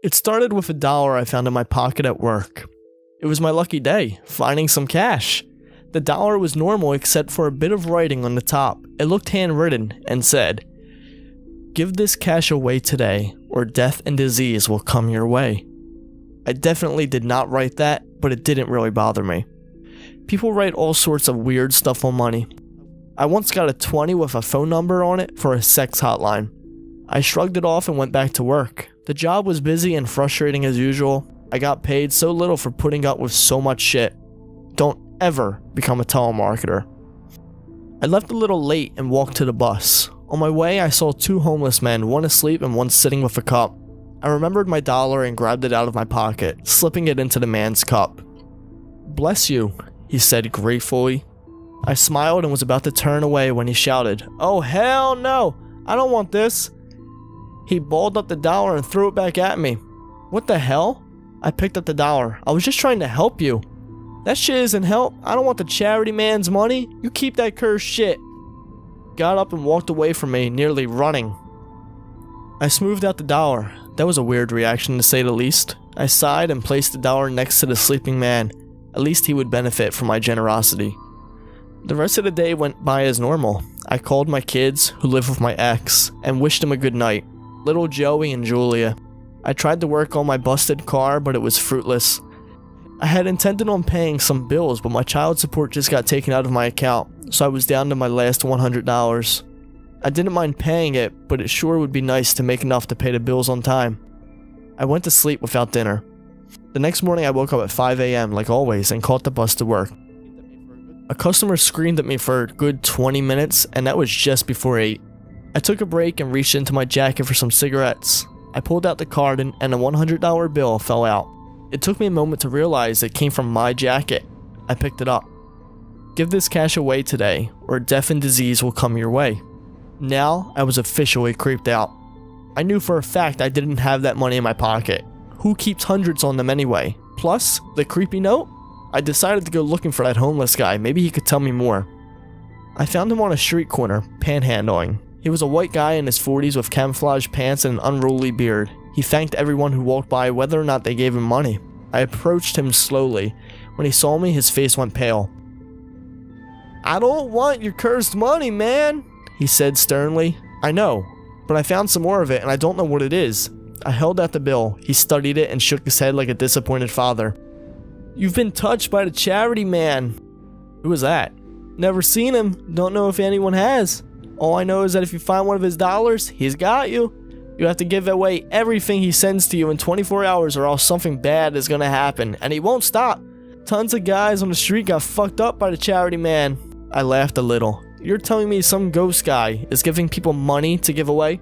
It started with $1 I found in my pocket at work. It was my lucky day, finding some cash. The dollar was normal except for a bit of writing on the top. It looked handwritten and said, "Give this cash away today, or death and disease will come your way." I definitely did not write that, but it didn't really bother me. People write all sorts of weird stuff on money. I once got a 20 with a phone number on it for a sex hotline. I shrugged it off and went back to work. The job was busy and frustrating as usual. I got paid so little for putting up with so much shit. Don't ever become a telemarketer. I left a little late and walked to the bus. On my way, I saw 2 homeless men, one asleep and one sitting with a cup. I remembered my dollar and grabbed it out of my pocket, slipping it into the man's cup. "Bless you," he said gratefully. I smiled and was about to turn away when he shouted, "Oh hell no, I don't want this." He balled up the dollar and threw it back at me. What the hell? I picked up the dollar. I was just trying to help you. That shit isn't help. I don't want the charity man's money. You keep that cursed shit. Got up and walked away from me, nearly running. I smoothed out the dollar. That was a weird reaction to say the least. I sighed and placed the dollar next to the sleeping man. At least he would benefit from my generosity. The rest of the day went by as normal. I called my kids, who live with my ex, and wished them a good night. Little Joey and Julia. I tried to work on my busted car, but it was fruitless. I had intended on paying some bills, but my child support just got taken out of my account, so I was down to my last $100. I didn't mind paying it, but it sure would be nice to make enough to pay the bills on time. I went to sleep without dinner. The next morning I woke up at 5 a.m. like always and caught the bus to work. A customer screamed at me for a good 20 minutes, and that was just before 8. I took a break and reached into my jacket for some cigarettes. I pulled out the card and a $100 bill fell out. It took me a moment to realize it came from my jacket. I picked it up. "Give this cash away today, or death and disease will come your way." Now I was officially creeped out. I knew for a fact I didn't have that money in my pocket. Who keeps hundreds on them anyway? Plus, the creepy note? I decided to go looking for that homeless guy. Maybe he could tell me more. I found him on a street corner, panhandling. He was a white guy in his 40s with camouflage pants and an unruly beard. He thanked everyone who walked by whether or not they gave him money. I approached him slowly. When he saw me, his face went pale. "I don't want your cursed money, man," he said sternly. "I know, but I found some more of it and I don't know what it is." I held out the bill. He studied it and shook his head like a disappointed father. "You've been touched by the charity man." "Who is that?" "Never seen him. Don't know if anyone has. All I know is that if you find one of his dollars, he's got you. You have to give away everything he sends to you in 24 hours or else something bad is gonna happen, and he won't stop. Tons of guys on the street got fucked up by the charity man." I laughed a little. "You're telling me some ghost guy is giving people money to give away?"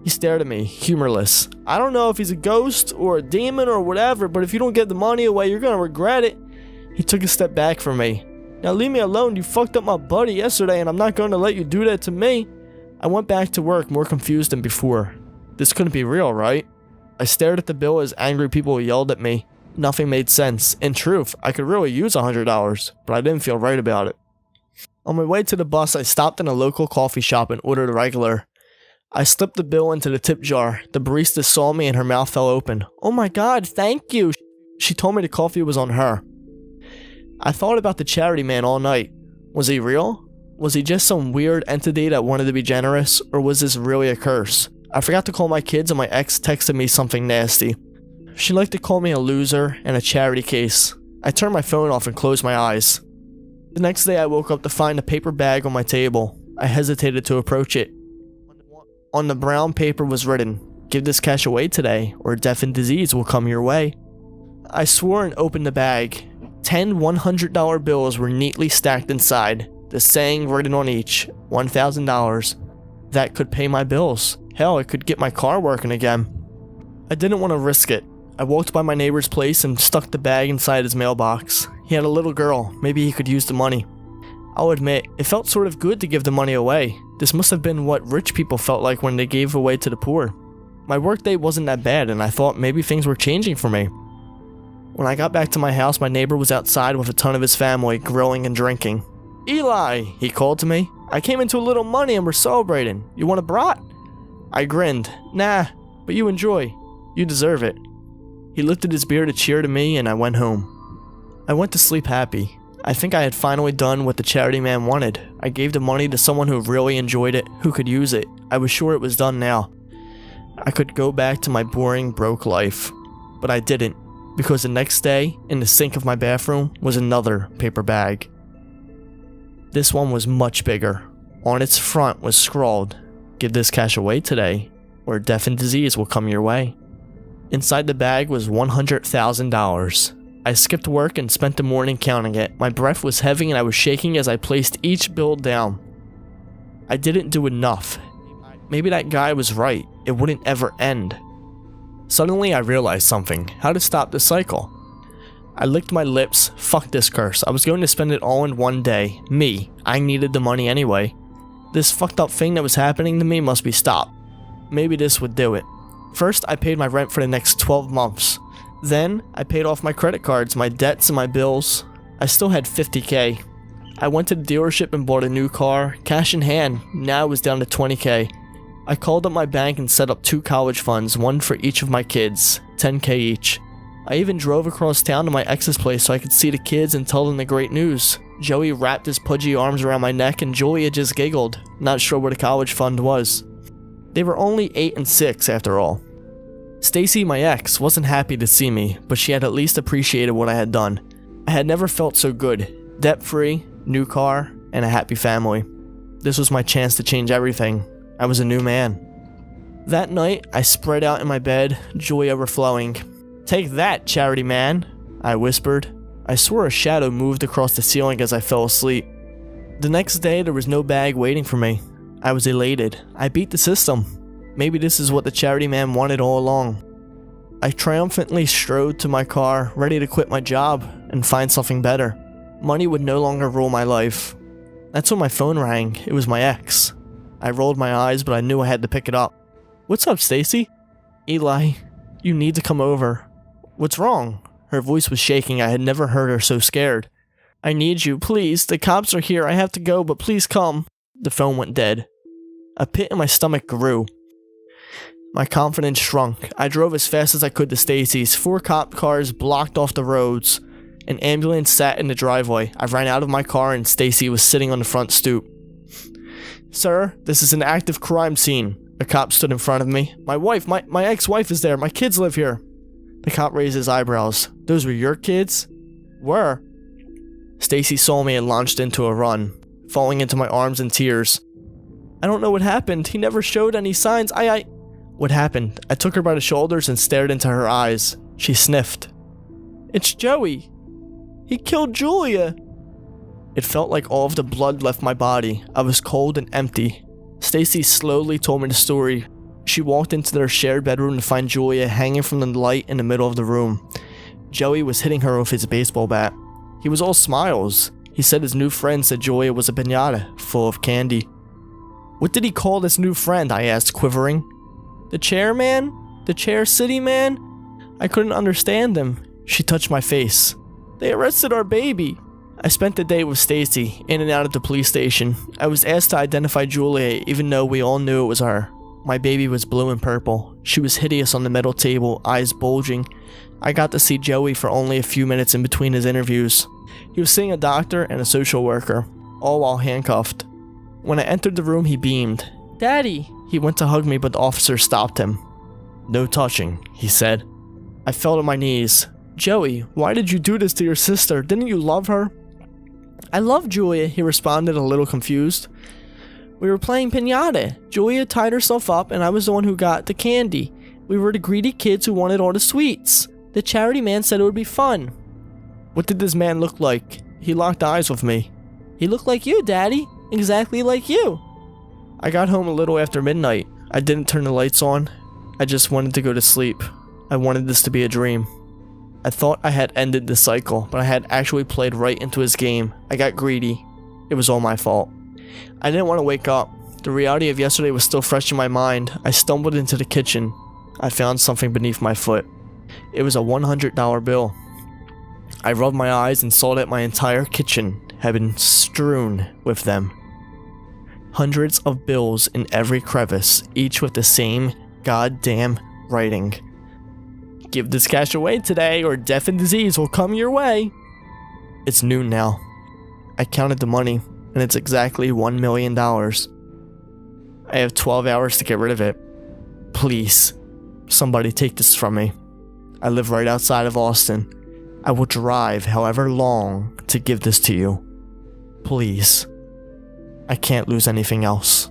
He stared at me, humorless. "I don't know if he's a ghost or a demon or whatever, but if you don't give the money away, you're gonna regret it." He took a step back from me. "Now leave me alone. You fucked up my buddy yesterday and I'm not going to let you do that to me." I went back to work more confused than before. This couldn't be real, right? I stared at the bill as angry people yelled at me. Nothing made sense. In truth, I could really use $100, but I didn't feel right about it. On my way to the bus, I stopped in a local coffee shop and ordered a regular. I slipped the bill into the tip jar. The barista saw me and her mouth fell open. "Oh my god, thank you." She told me the coffee was on her. I thought about the charity man all night. Was he real? Was he just some weird entity that wanted to be generous, or was this really a curse? I forgot to call my kids and my ex texted me something nasty. She liked to call me a loser and a charity case. I turned my phone off and closed my eyes. The next day I woke up to find a paper bag on my table. I hesitated to approach it. On the brown paper was written, "Give this cash away today, or death and disease will come your way." I swore and opened the bag. 10 $100 bills were neatly stacked inside, the saying written on each, $1,000. That could pay my bills. Hell, it could get my car working again. I didn't want to risk it. I walked by my neighbor's place and stuck the bag inside his mailbox. He had a little girl. Maybe he could use the money. I'll admit, it felt sort of good to give the money away. This must have been what rich people felt like when they gave away to the poor. My workday wasn't that bad, and I thought maybe things were changing for me. When I got back to my house, my neighbor was outside with a ton of his family, grilling and drinking. "Eli," he called to me. "I came into a little money and we're celebrating. You want a brat?" I grinned. "Nah, but you enjoy." You deserve it." He lifted his beer to cheer to me, and I went home. I went to sleep happy. I think I had finally done what the charity man wanted. I gave the money to someone who really enjoyed it, who could use it. I was sure it was done now. I could go back to my boring, broke life. But I didn't, because the next day, in the sink of my bathroom, was another paper bag. This one was much bigger. On its front was scrawled, "Give this cash away today, or death and disease will come your way." Inside the bag was $100,000. I skipped work and spent the morning counting it. My breath was heavy and I was shaking as I placed each bill down. I didn't do enough. Maybe that guy was right. It wouldn't ever end. Suddenly I realized something. How to stop this cycle. I licked my lips. Fuck this curse. I was going to spend it all in one day. Me. I needed the money anyway. This fucked up thing that was happening to me must be stopped. Maybe this would do it. First, I paid my rent for the next 12 months. Then, I paid off my credit cards, my debts, and my bills. I still had $50K. I went to the dealership and bought a new car, cash in hand. Now it was down to $20K. I called up my bank and set up 2 college funds, one for each of my kids, $10K each. I even drove across town to my ex's place so I could see the kids and tell them the great news. Joey wrapped his pudgy arms around my neck and Julia just giggled, not sure where the college fund was. They were only 8 and 6 after all. Stacy, my ex, wasn't happy to see me, but she had at least appreciated what I had done. I had never felt so good. Debt-free, new car, and a happy family. This was my chance to change everything. I was a new man. That night, I spread out in my bed, joy overflowing. "Take that, charity man," I whispered. I swore a shadow moved across the ceiling as I fell asleep. The next day, there was no bag waiting for me. I was elated. I beat the system. Maybe this is what the charity man wanted all along. I triumphantly strode to my car, ready to quit my job and find something better. Money would no longer rule my life. That's when my phone rang. It was my ex. I rolled my eyes, but I knew I had to pick it up. "What's up, Stacy?" "Eli, you need to come over." "What's wrong?" Her voice was shaking. I had never heard her so scared. "I need you, please. The cops are here. I have to go, but please come." The phone went dead. A pit in my stomach grew. My confidence shrunk. I drove as fast as I could to Stacy's. 4 cop cars blocked off the roads. An ambulance sat in the driveway. I ran out of my car and Stacy was sitting on the front stoop. "Sir, this is an active crime scene." A cop stood in front of me. My ex-wife is there. My kids live here." The cop raised his eyebrows. "Those were your kids?" "Were." Stacy saw me and launched into a run, falling into my arms in tears. "I don't know what happened. He never showed any signs. What happened?" I took her by the shoulders and stared into her eyes. She sniffed. "It's Joey. He killed Julia." It felt like all of the blood left my body. I was cold and empty. Stacy slowly told me the story. She walked into their shared bedroom to find Julia hanging from the light in the middle of the room. Joey was hitting her with his baseball bat. He was all smiles. He said his new friend said Julia was a piñata full of candy. "What did he call this new friend?" I asked, quivering. "The chairman? The chair city man?" I couldn't understand them. She touched my face. "They arrested our baby." I spent the day with Stacy, in and out of the police station. I was asked to identify Julia, even though we all knew it was her. My baby was blue and purple. She was hideous on the metal table, eyes bulging. I got to see Joey for only a few minutes in between his interviews. He was seeing a doctor and a social worker, all while handcuffed. When I entered the room, he beamed. "Daddy!" He went to hug me, but the officer stopped him. "No touching," he said. I fell to my knees. "Joey, why did you do this to your sister? Didn't you love her?" "I love Julia," he responded, a little confused. "We were playing piñata. Julia tied herself up and I was the one who got the candy. We were the greedy kids who wanted all the sweets. The charity man said it would be fun." "What did this man look like?" He locked eyes with me. "He looked like you, Daddy. Exactly like you." I got home a little after midnight. I didn't turn the lights on. I just wanted to go to sleep. I wanted this to be a dream. I thought I had ended the cycle, but I had actually played right into his game. I got greedy. It was all my fault. I didn't want to wake up. The reality of yesterday was still fresh in my mind. I stumbled into the kitchen. I found something beneath my foot. It was a $100 bill. I rubbed my eyes and saw that my entire kitchen had been strewn with them. Hundreds of bills in every crevice, each with the same goddamn writing. Give this cash away today or death and disease will come your way. It's noon now. I counted the money, and it's exactly $1 million. I have 12 hours to get rid of it. Please, somebody take this from me. I live right outside of Austin. I will drive however long to give this to you. Please. I can't lose anything else.